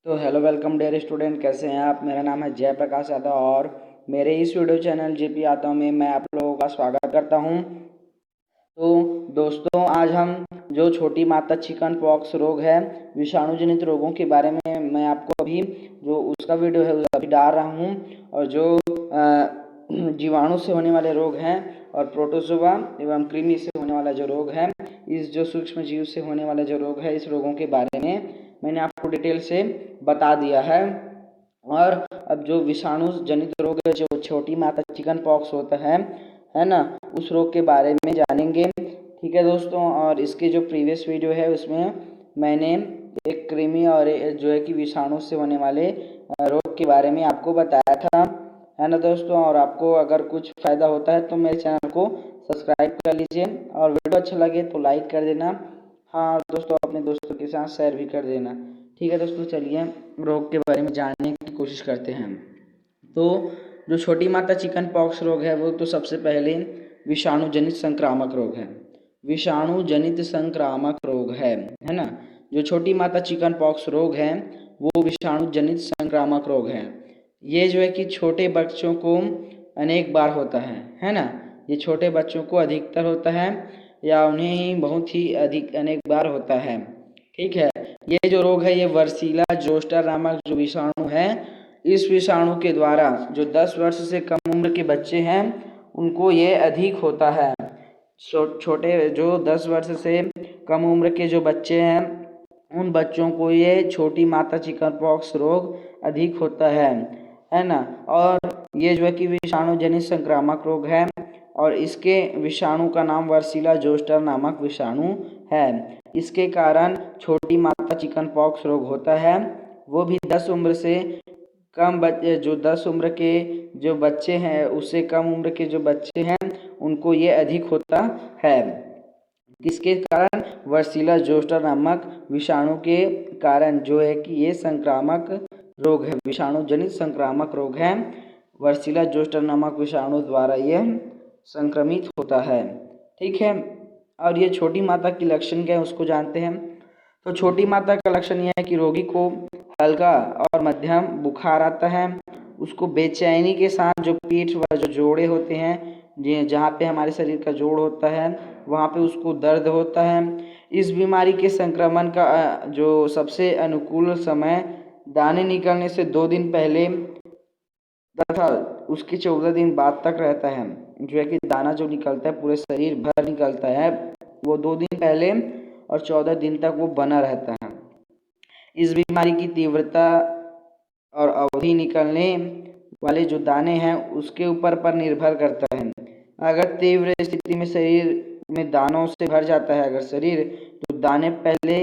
तो hello welcome dear student, कैसे हैं आप। मेरा नाम है जयप्रकाश यादव और मेरे इस वीडियो चैनल जेपी यादव में मैं आप लोगों का स्वागत करता हूं। तो दोस्तों, आज हम जो छोटी माता चिकन पॉक्स रोग है, विषाणु जनित रोगों के बारे में मैं आपको अभी जो उसका वीडियो है अभी डाल रहा हूं। और जो जीवाणु से होने वाले रोग हैं और प्रोटोजोआ एवं कृमि से होने वाला जो रोग है, इस जो सूक्ष्म जीव से होने वाला जो रोग है, इस रोगों के बारे में मैंने आपको डिटेल से बता दिया है। और अब जो विषाणु जनित रोग है, जो छोटी माता चिकन पॉक्स होता है ना, उस रोग के बारे में जानेंगे। ठीक है दोस्तों, और इसके जो प्रीवियस वीडियो है उसमें मैंने एक कृमि और जो है कि विषाणु से होने वाले रोग के बारे में आपको बताया था, है ना दोस्तों। और आपको अगर कुछ फ़ायदा होता है तो मेरे चैनल को सब्सक्राइब कर लीजिए और वीडियो अच्छा लगे तो लाइक कर देना। हाँ दोस्तों, अपने दोस्तों के साथ शेयर भी कर देना। ठीक है दोस्तों, चलिए रोग के बारे में जानने की कोशिश करते हैं। तो जो छोटी माता चिकन पॉक्स रोग है वो तो सबसे पहले विषाणु जनित संक्रामक रोग है। विषाणु जनित संक्रामक रोग है ना। जो छोटी माता चिकन पॉक्स रोग है वो विषाणु जनित संक्रामक रोग है। ये जो है कि छोटे बच्चों को अनेक बार होता है ना। ये छोटे बच्चों को अधिकतर होता है या उन्हें ही बहुत ही अधिक अनेक बार होता है। ठीक है, ये जो रोग है ये वर्सीला जोस्टर नामक जो विषाणु है, इस विषाणु के द्वारा जो 10 वर्ष से कम उम्र के बच्चे हैं उनको ये अधिक होता है। छोटे जो 10 वर्ष से कम उम्र के जो बच्चे हैं उन बच्चों को ये छोटी माता चिकन पॉक्स रोग अधिक होता है ना। और ये जो है कि विषाणु जनित संक्रामक रोग है और इसके विषाणु का नाम वर्सीला जोस्टर नामक विषाणु है। इसके कारण छोटी माता चिकन पॉक्स रोग होता है। वो भी 10 उम्र से कम बच्चे, जो 10 उम्र के जो बच्चे हैं उससे कम उम्र के जो बच्चे हैं उनको ये अधिक होता है। किसके कारण? वर्सीला जोस्टर नामक विषाणु के कारण जो है कि ये संक्रामक रोग है, विषाणु जनित संक्रामक रोग है। वर्सीला जोस्टर नामक विषाणु द्वारा यह संक्रमित होता है। ठीक है, और ये छोटी माता की लक्षण क्या है उसको जानते हैं। तो छोटी माता का लक्षण यह है कि रोगी को हल्का और मध्यम बुखार आता है। उसको बेचैनी के साथ जो पीठ व जो जोड़े होते हैं, जहाँ पे हमारे शरीर का जोड़ होता है वहाँ पे उसको दर्द होता है। इस बीमारी के संक्रमण का जो सबसे अनुकूल समय दाने निकलने से 2 दिन पहले तथा उसके 14 दिन बाद तक रहता है। जो है कि दाना जो निकलता है पूरे शरीर भर निकलता है, वो 2 दिन पहले और 14 दिन तक वो बना रहता है। इस बीमारी की तीव्रता और अवधि निकलने वाले जो दाने हैं उसके ऊपर पर निर्भर करता है। अगर तीव्र स्थिति में शरीर में दानों से भर जाता है अगर शरीर, तो दाने पहले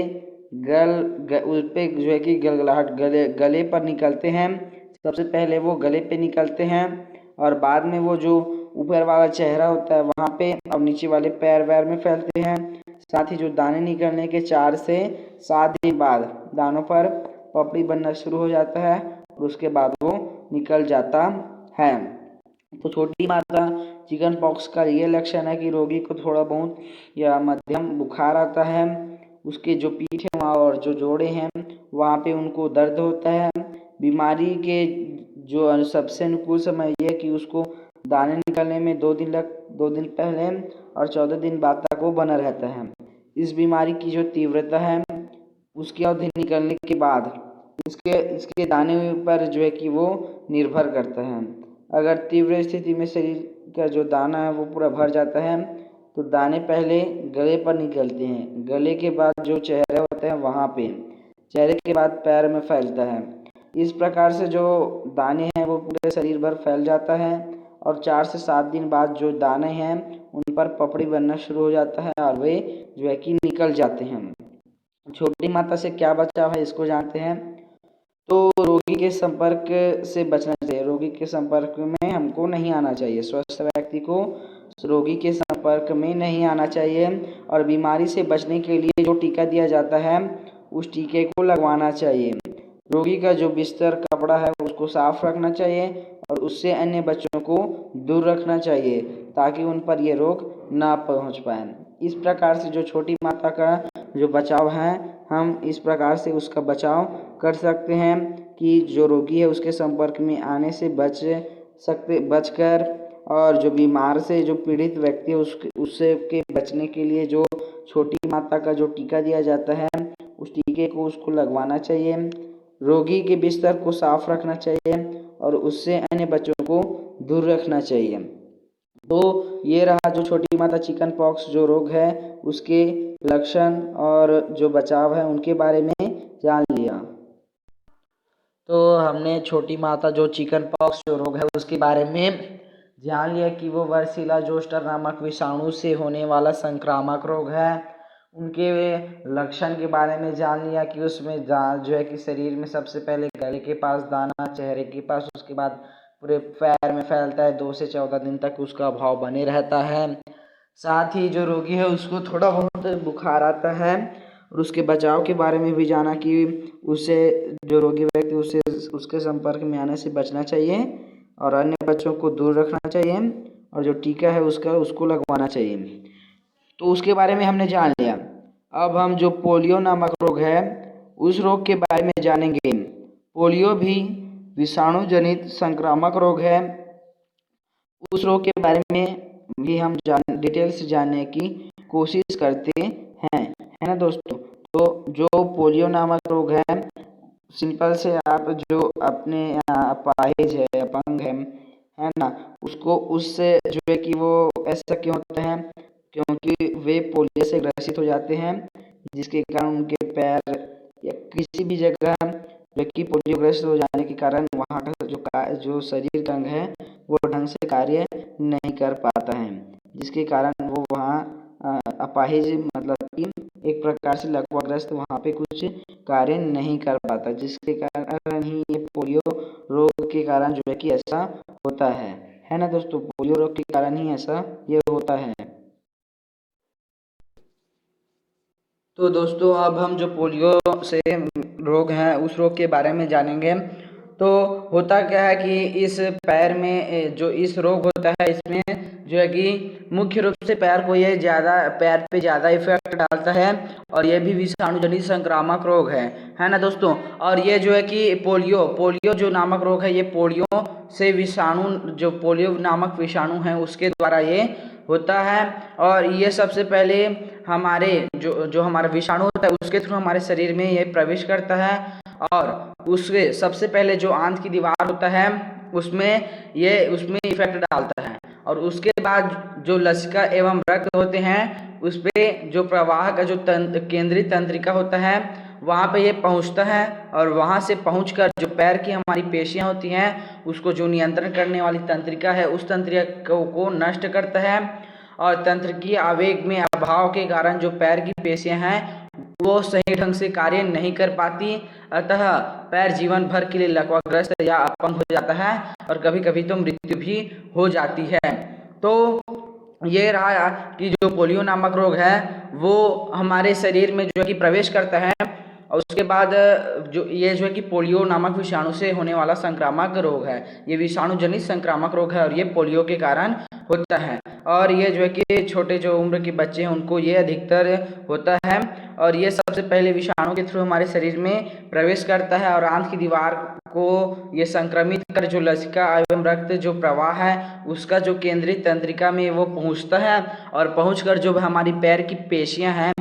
उस पे जो है कि गलगलाहट गले पर निकलते हैं। सबसे पहले वो गले पे निकलते हैं और बाद में वो जो ऊपर वाला चेहरा होता है वहाँ पे और नीचे वाले पैर वैर में फैलते हैं। साथ ही जो दाने निकलने के 4 से 7 दिन बाद दानों पर पपड़ी बनना शुरू हो जाता है और उसके बाद वो निकल जाता है। तो छोटी माता चिकन पॉक्स का ये लक्षण है कि रोगी को थोड़ा बहुत या मध्यम बुखार आता है। उसके जो पीठ है वहाँ और जो जोड़े हैं वहाँ पे उनको दर्द होता है। बीमारी के जो सबसे अनुकूल समय ये है कि उसको दाने निकलने में 2 दिन पहले और 14 दिन बाद तक वो बना रहता है। इस बीमारी की जो तीव्रता है उसकी अवधि निकलने के बाद इसके दाने पर जो है कि वो निर्भर करता है। अगर तीव्र स्थिति में शरीर का जो दाना है वो पूरा भर जाता है तो दाने पहले गले पर निकलते हैं, गले के बाद जो चेहरा होता है वहाँ पे, चेहरे के बाद पैर में फैलता है। इस प्रकार से जो दाने हैं वो पूरे शरीर भर फैल जाता है और 4 से 7 दिन बाद जो दाने हैं उन पर पपड़ी बनना शुरू हो जाता है और वे जो है कि निकल जाते हैं। छोटी माता से क्या बचाव है इसको जानते हैं। तो रोगी के संपर्क से बचना चाहिए, रोगी के संपर्क में हमको नहीं आना चाहिए। स्वस्थ व्यक्ति को रोगी के संपर्क में नहीं आना चाहिए और बीमारी से बचने के लिए जो टीका दिया जाता है उस टीके को लगवाना चाहिए। रोगी का जो बिस्तर कपड़ा है उसको साफ रखना चाहिए और उससे अन्य बच्चों को दूर रखना चाहिए ताकि उन पर ये रोग ना पहुंच पाए। इस प्रकार से जो छोटी माता का जो बचाव है हम इस प्रकार से उसका बचाव कर सकते हैं कि जो रोगी है उसके संपर्क में आने से बचकर, और जो बीमार से जो पीड़ित व्यक्ति है उससे के बचने के लिए जो छोटी मात्रा का जो टीका दिया जाता है उस टीके को उसको लगवाना चाहिए। रोगी के बिस्तर को साफ रखना चाहिए और उससे अन्य बच्चों को दूर रखना चाहिए। तो ये रहा जो छोटी माता चिकन पॉक्स जो रोग है उसके लक्षण और जो बचाव है उनके बारे में जान लिया। तो हमने छोटी माता जो चिकन पॉक्स जो रोग है उसके बारे में जान लिया कि वो वर्सीला जोस्टर नामक विषाणु से होने वाला संक्रामक रोग है। उनके लक्षण के बारे में जान लिया कि उसमें जो है कि शरीर में सबसे पहले गले के पास दाना, चेहरे के पास, उसके बाद पूरे पैर में फैलता है। 2 से 14 दिन तक उसका अभाव बने रहता है। साथ ही जो रोगी है उसको थोड़ा बहुत बुखार आता है। और उसके बचाव के बारे में भी जाना कि उसे जो रोगी व्यक्ति उसके संपर्क में आने से बचना चाहिए और अन्य बच्चों को दूर रखना चाहिए और जो टीका है उसको लगवाना चाहिए। तो उसके बारे में हमने जान लिया। अब हम जो पोलियो नामक रोग है उस रोग के बारे में जानेंगे। पोलियो भी विषाणु जनित संक्रामक रोग है। उस रोग के बारे में भी हम डिटेल से जानने की कोशिश करते हैं, है ना दोस्तों। तो जो पोलियो नामक रोग है, सिंपल से आप जो अपने अपाहिज है, अपंग है ना, उससे जो है कि वो ऐसा क्यों होता है, क्योंकि वे पोलियो से ग्रसित हो जाते हैं, जिसके कारण उनके पैर या किसी भी जगह व्यक्ति पोलियो ग्रस्त हो जाने के कारण वहाँ का जो शरीर का अंग है वो ढंग से कार्य नहीं कर पाता है, जिसके कारण वो वहाँ अपाहिज मतलब कि एक प्रकार से लकवाग्रस्त वहाँ पे कुछ कार्य नहीं कर पाता, जिसके कारण ही ये पोलियो रोग के कारण जो है कि ऐसा होता है ना दोस्तों। पोलियो रोग के कारण ही ऐसा ये होता है। तो दोस्तों अब हम जो पोलियो से रोग है उस रोग के बारे में जानेंगे। तो होता क्या है कि इस पैर में जो इस रोग होता है इसमें जो है कि मुख्य रूप से पैर पे ज़्यादा इफेक्ट डालता है और ये भी विषाणु जनित संक्रामक रोग है ना दोस्तों। और ये जो है कि पोलियो जो नामक रोग है, ये पोलियो से जो पोलियो नामक विषाणु है उसके द्वारा ये होता है। और ये सबसे पहले हमारे जो हमारा विषाणु होता है उसके थ्रू हमारे शरीर में ये प्रवेश करता है और उसके सबसे पहले जो आंत की दीवार होता है उसमें इफेक्ट डालता है और उसके बाद जो लसिका एवं रक्त होते हैं उस पे जो प्रवाह का जो केंद्रीय तंत्रिका होता है वहाँ पे ये पहुँचता है और वहाँ से पहुँचकर जो पैर की हमारी पेशियाँ होती हैं उसको जो नियंत्रण करने वाली तंत्रिका है उस तंत्रिका को नष्ट करता है और तंत्रिकीय आवेग में अभाव के कारण जो पैर की पेशियाँ हैं वो सही ढंग से कार्य नहीं कर पाती, अतः पैर जीवन भर के लिए लकवाग्रस्त या अपंग हो जाता है और कभी कभी तो मृत्यु भी हो जाती है। तो ये रहा कि जो पोलियो नामक रोग है वो हमारे शरीर में जो है कि प्रवेश करता है और उसके बाद जो है कि पोलियो नामक विषाणु से होने वाला संक्रामक रोग है। ये विषाणु जनित संक्रामक रोग है और ये पोलियो के कारण होता है। और ये जो है कि छोटे जो उम्र के बच्चे हैं उनको ये अधिकतर होता है और ये सबसे पहले विषाणु के थ्रू हमारे शरीर में प्रवेश करता है और आंत की दीवार को ये संक्रमित कर जो लसिका एवं रक्त जो प्रवाह है उसका जो केंद्रीय तंत्रिका में वो पहुंचता है और पहुंचकर जो हमारी पैर की पेशियां हैं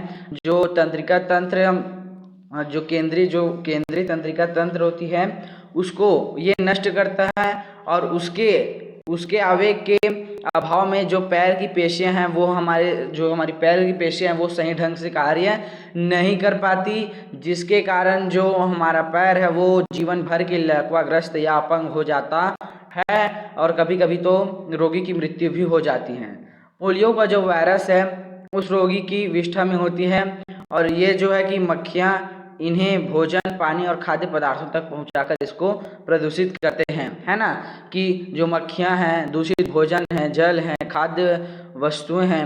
जो तंत्रिका तंत्र जो केंद्रीय तंत्रिका तंत्र होती है उसको ये नष्ट करता है और उसके आवेग के अभाव में जो पैर की पेशियां हैं वो हमारी पैर की पेशियां हैं वो सही ढंग से कार्य नहीं कर पाती, जिसके कारण जो हमारा पैर है वो जीवन भर के लकवाग्रस्त या अपंग हो जाता है और कभी कभी तो रोगी की मृत्यु भी हो जाती है। पोलियो का जो वायरस है उस रोगी की विष्ठा में होती है और ये जो है कि मक्खियाँ इन्हें भोजन, पानी और खाद्य पदार्थों तक पहुंचाकर इसको प्रदूषित करते हैं, है ना। कि जो मक्खियां हैं, दूषित भोजन है, जल है, खाद्य वस्तुएं हैं,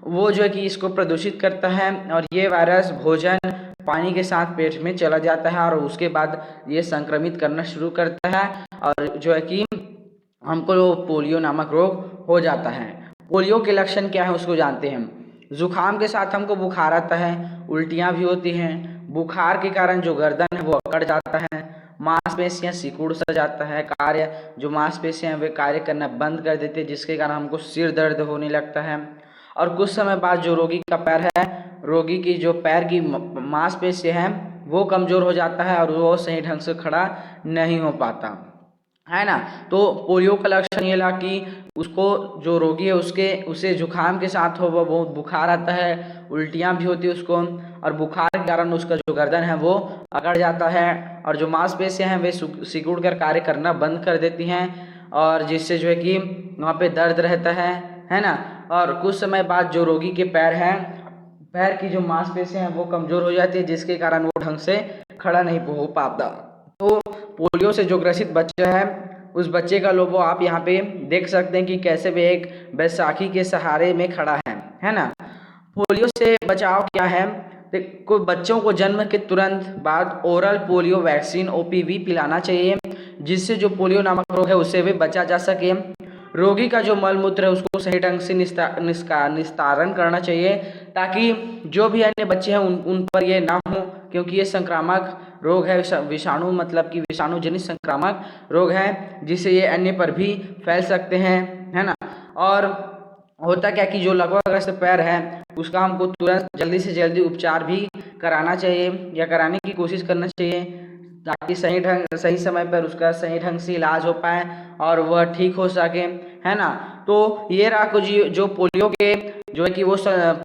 वो जो है कि इसको प्रदूषित करता है और ये वायरस भोजन, पानी के साथ पेट में चला जाता है और उसके बाद ये संक्रमित करना शुरू करता है और जो है कि हमको पोलियो नामक रोग हो जाता है। पोलियो के लक्षण क्या है उसको जानते हैं। जुकाम के साथ हमको बुखार आता है, उल्टियाँ भी होती हैं, बुखार के कारण जो गर्दन है वो अकड़ जाता है, मांसपेशियां सिकुड़ सा जाता है, जो मांसपेशियां वे कार्य करना बंद कर देती है, जिसके कारण हमको सिर दर्द होने लगता है। और कुछ समय बाद जो रोगी का पैर है, रोगी की जो पैर की मांसपेशियां हैं वो कमज़ोर हो जाता है और वो सही ढंग से खड़ा नहीं हो पाता है ना। तो पोलियो का लक्षण ये ला कि उसको जो रोगी है उसे जुकाम के साथ हो, वो बहुत बुखार आता है, उल्टियाँ भी होती है उसको, और बुखार के कारण उसका जो गर्दन है वो अकड़ जाता है और जो मांसपेशियां हैं वे सिकुड़ कर कार्य करना बंद कर देती हैं, और जिससे जो है कि वहाँ पे दर्द रहता है ना। और कुछ समय बाद जो रोगी के पैर की जो मांसपेशियां हैं वो कमज़ोर हो जाती है, जिसके कारण वो ढंग से खड़ा नहीं हो पाता। तो पोलियो से जो ग्रसित बच्चा है, उस बच्चे का लोगो आप यहाँ पे देख सकते हैं कि कैसे वे एक बैसाखी के सहारे में खड़ा है ना। पोलियो से बचाव क्या है, देखो बच्चों को जन्म के तुरंत बाद ओरल पोलियो वैक्सीन OPV पिलाना चाहिए, जिससे जो पोलियो नामक रोग है उससे भी बचा जा सके। रोगी का जो मल मूत्र है उसको सही ढंग से निस्तारण करना चाहिए, ताकि जो भी अन्य बच्चे हैं उन पर ये ना हो, क्योंकि ये संक्रामक रोग है, विषाणु मतलब कि विषाणु जनित संक्रामक रोग है, जिससे ये अन्य पर भी फैल सकते हैं, है ना। और होता क्या कि जो लकवाग्रस्त पैर है उसका हमको तुरंत जल्दी से जल्दी उपचार भी कराना चाहिए या कराने की कोशिश करना चाहिए, ताकि सही समय पर उसका सही ढंग से इलाज हो पाए और वह ठीक हो सके, है ना। तो ये रहा जी जो पोलियो के जो है कि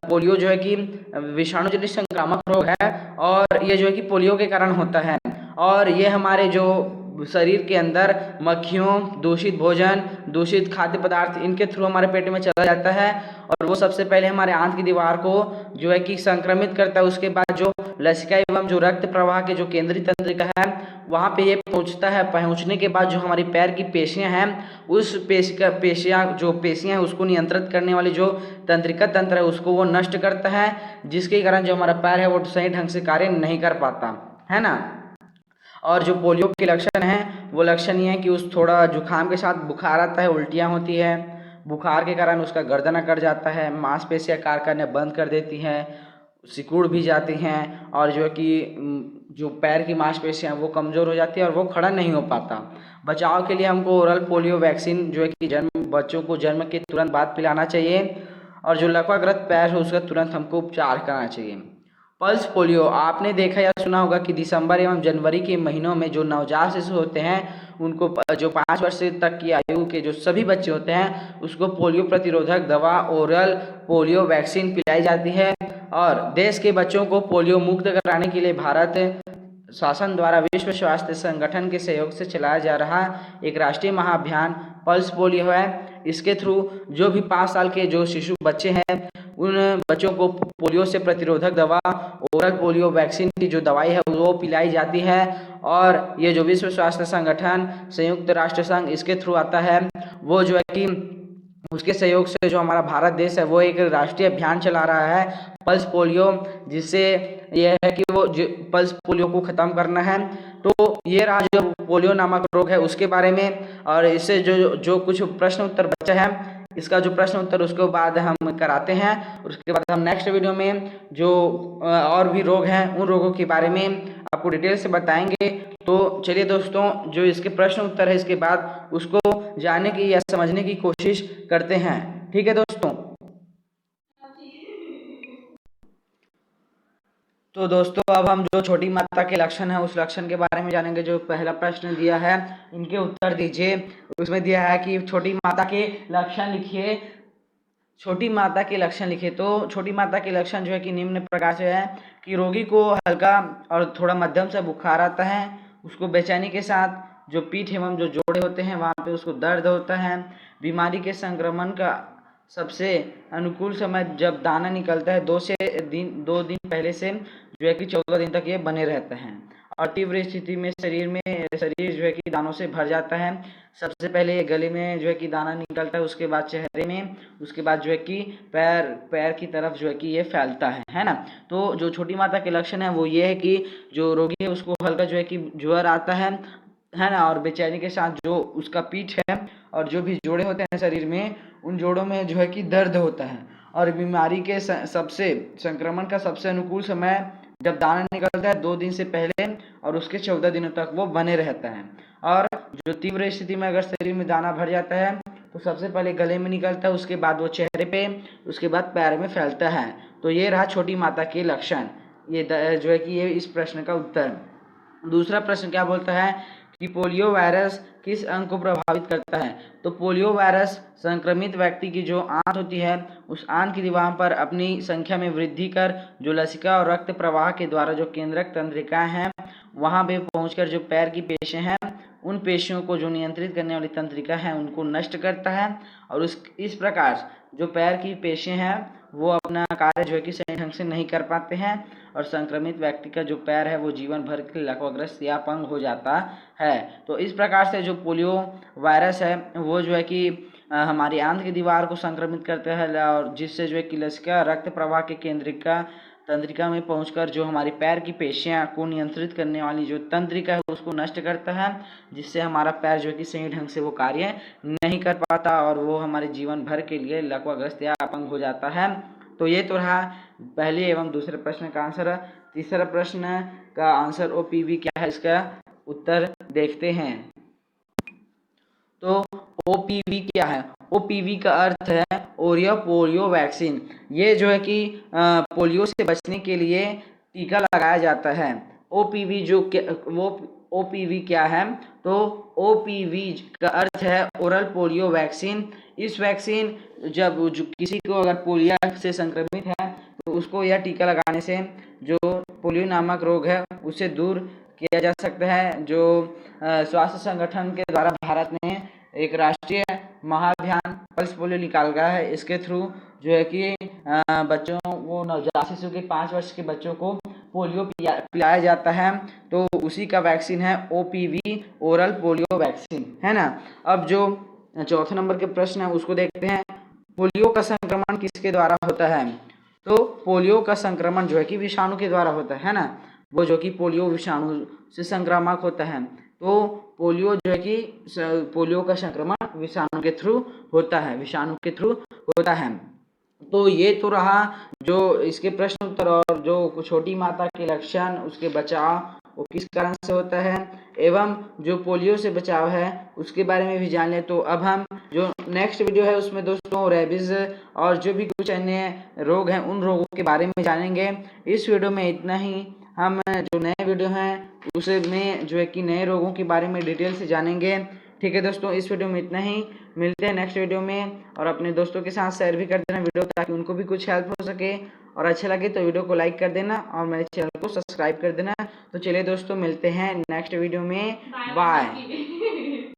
पोलियो जो है कि विषाणु जनित संक्रामक रोग है, और ये जो है कि पोलियो के कारण होता है, और ये हमारे जो शरीर के अंदर मक्खियों, दूषित भोजन, दूषित खाद्य पदार्थ, इनके थ्रू हमारे पेट में चला जाता है, और वो सबसे पहले हमारे आंत की दीवार को जो है कि संक्रमित करता है। उसके बाद जो लसिका एवं जो रक्त प्रवाह के जो केंद्रीय तंत्रिका है वहाँ पे ये पहुँचता है। पहुँचने के बाद जो हमारी पैर की पेशियाँ हैं, उस पेशियाँ हैं उसको नियंत्रित करने वाली जो तंत्रिका तंत्र है उसको वो नष्ट करता है, जिसके कारण जो हमारा पैर है वो सही ढंग से कार्य नहीं कर पाता, है ना। और जो पोलियो के लक्षण हैं वो लक्षण ये है कि उस थोड़ा जुकाम के साथ बुखार आता है, उल्टियाँ होती है, बुखार के कारण उसका गर्दन अकड़ जाता है, मांसपेशियाँ कार्य करने बंद कर देती हैं, सिकुड़ भी जाती हैं, और जो है कि जो पैर की मांसपेशियाँ वो कमज़ोर हो जाती है और वो खड़ा नहीं हो पाता। बचाव के लिए हमको ओरल पोलियो वैक्सीन जो है कि बच्चों को जन्म के तुरंत बाद पिलाना चाहिए, और जो लकवाग्रस्त पैर है उसका तुरंत हमको उपचार करना चाहिए। पल्स पोलियो आपने देखा या सुना होगा कि दिसंबर एवं जनवरी के महीनों में जो नवजात शिशु होते हैं उनको जो 5 वर्ष तक की आयु के जो सभी बच्चे होते हैं उसको पोलियो प्रतिरोधक दवा ओरल पोलियो वैक्सीन पिलाई जाती है। और देश के बच्चों को पोलियो मुक्त कराने के लिए भारत शासन द्वारा विश्व स्वास्थ्य संगठन के सहयोग से चलाया जा रहा एक राष्ट्रीय महाअभियान पल्स पोलियो है। इसके थ्रू जो भी 5 साल के जो शिशु बच्चे हैं उन बच्चों को पोलियो से प्रतिरोधक दवा ओरल पोलियो वैक्सीन की जो दवाई है वो पिलाई जाती है, और ये जो विश्व स्वास्थ्य संगठन संयुक्त राष्ट्र संघ इसके थ्रू आता है, वो जो है कि उसके सहयोग से जो हमारा भारत देश है वो एक राष्ट्रीय अभियान चला रहा है पल्स पोलियो, जिससे यह है कि वो पल्स पोलियो को ख़त्म करना है। तो ये रहा जो पोलियो नामक रोग है उसके बारे में, और इससे जो कुछ प्रश्न उत्तर बचा है इसका जो प्रश्न उत्तर उसके बाद हम कराते हैं। उसके बाद हम नेक्स्ट वीडियो में जो और भी रोग हैं उन रोगों के बारे में आपको डिटेल से बताएंगे। तो चलिए दोस्तों, जो इसके प्रश्न उत्तर है इसके बाद उसको जानने की या समझने की कोशिश करते हैं। ठीक है दोस्तों। तो दोस्तों अब हम जो छोटी मात्रा के लक्षण है उस लक्षण के बारे में जानेंगे। जो पहला प्रश्न दिया है इनके उत्तर दीजिए। उसमें दिया है कि छोटी मात्रा के लक्षण लिखिए। छोटी मात्रा के लक्षण लिखिए। तो छोटी मात्रा के लक्षण जो है कि निम्न प्रकार से है कि रोगी को हल्का और थोड़ा मध्यम से बुखार आता है, उसको बेचैनी के साथ जो पीठ एवं जो जोड़े होते हैं वहाँ पे उसको दर्द होता है। बीमारी के संक्रमण का सबसे अनुकूल समय जब दाना निकलता है 2 दिन पहले से जो है कि 14 दिन तक ये बने रहते हैं, और तीव्र स्थिति में शरीर जो है कि दानों से भर जाता है। सबसे पहले गले में जो है कि दाना निकलता है, उसके बाद चेहरे में, उसके बाद जो है कि पैर की तरफ जो है कि ये फैलता है ना। तो जो छोटी मात्रा के लक्षण है वो ये है कि जो रोगी है उसको हल्का जो है कि ज्वर आता है ना, और बेचैनी के साथ जो उसका पीठ है और जो भी जोड़े होते हैं शरीर में उन जोड़ों में जो है कि दर्द होता है। और बीमारी के संक्रमण का सबसे अनुकूल समय जब दाना निकलता है 2 दिन से पहले और उसके 14 दिनों तक वो बने रहता है। और जो तीव्र स्थिति में अगर शरीर में दाना भर जाता है तो सबसे पहले गले में निकलता है, उसके बाद वो चेहरे पे, उसके बाद पैर में फैलता है। तो ये रहा छोटी माता के लक्षण। ये जो है कि ये इस प्रश्न का उत्तर। दूसरा प्रश्न क्या बोलता है कि पोलियो वायरस किस अंग को प्रभावित करता है। तो पोलियो वायरस संक्रमित व्यक्ति की जो आंत होती है उस आंत की दीवार पर अपनी संख्या में वृद्धि कर जो लसिका और रक्त प्रवाह के द्वारा जो केंद्रक तंत्रिकाएं हैं वहां पे पहुंचकर जो पैर की पेशियां हैं उन पेशियों को जो नियंत्रित करने वाली तंत्रिका है उनको नष्ट करता है। और इस प्रकार जो पैर की पेशियां हैं वो अपना कार्य जो है कि सही ढंग से नहीं कर पाते हैं और संक्रमित व्यक्ति का जो पैर है वो जीवन भर के लिए लकवाग्रस्त या अपंग हो जाता है। तो इस प्रकार से जो पोलियो वायरस है वो जो है कि हमारी आंत की दीवार को संक्रमित करता है और जिससे जो है कि लसिका रक्त प्रवाह के केंद्रिका तंत्रिका में पहुंचकर जो हमारी पैर की पेशियां को नियंत्रित करने वाली जो तंत्रिका है उसको नष्ट करता है, जिससे हमारा पैर जो है कि सही ढंग से वो कार्य नहीं कर पाता और वो हमारे जीवन भर के लिए लकवाग्रस्त या अपंग हो जाता है। तो ये तो रहा पहले एवं दूसरे प्रश्न का आंसर। तीसरा प्रश्न का आंसर OPV क्या है, इसका उत्तर देखते हैं। तो OPV क्या है? OPV का अर्थ है ओरियो पोलियो वैक्सीन। ये जो है कि पोलियो से बचने के लिए टीका लगाया जाता है। OPV OPV क्या है? तो OPV का अर्थ है ओरल पोलियो वैक्सीन। इस वैक्सीन जब किसी को अगर पोलियो से संक्रमित है तो उसको यह टीका लगाने से जो पोलियो नामक रोग है उसे दूर किया जा सकता है। जो स्वास्थ्य संगठन के द्वारा भारत ने एक राष्ट्रीय महाअभियान पल्स पोलियो निकाल गया है। इसके थ्रू जो है कि बच्चों को नवजात शिशु के 5 वर्ष के बच्चों को पोलियो पिलाया जाता है। तो उसी का वैक्सीन है OPV ओरल पोलियो वैक्सीन, है ना। अब जो चौथे नंबर के प्रश्न है उसको देखते हैं। पोलियो का संक्रमण किसके द्वारा होता है? तो पोलियो का संक्रमण जो है कि विषाणु के द्वारा होता है ना, वो जो कि पोलियो विषाणु से संक्रामक होता है। तो पोलियो जो है कि पोलियो का संक्रमण विषाणु के थ्रू होता है, तो ये तो रहा जो इसके प्रश्न उत्तर। और जो छोटी माता के लक्षण, उसके बचाव वो किस कारण से होता है एवं जो पोलियो से बचाव है उसके बारे में भी जान लें। तो अब हम जो नेक्स्ट वीडियो है उसमें दोस्तों रेबीज और जो भी कुछ अन्य रोग हैं उन रोगों के बारे में जानेंगे। इस वीडियो में इतना ही। हम जो नए वीडियो हैं उसमें जो है कि नए रोगों के बारे में डिटेल से जानेंगे। ठीक है दोस्तों, इस वीडियो में इतना ही। मिलते हैं नेक्स्ट वीडियो में। और अपने दोस्तों के साथ शेयर भी कर देना वीडियो ताकि उनको भी कुछ हेल्प हो सके। और अच्छा लगे तो वीडियो को लाइक कर देना और मेरे चैनल को सब्सक्राइब कर देना। तो चलिए दोस्तों, मिलते हैं नेक्स्ट वीडियो में। बाय।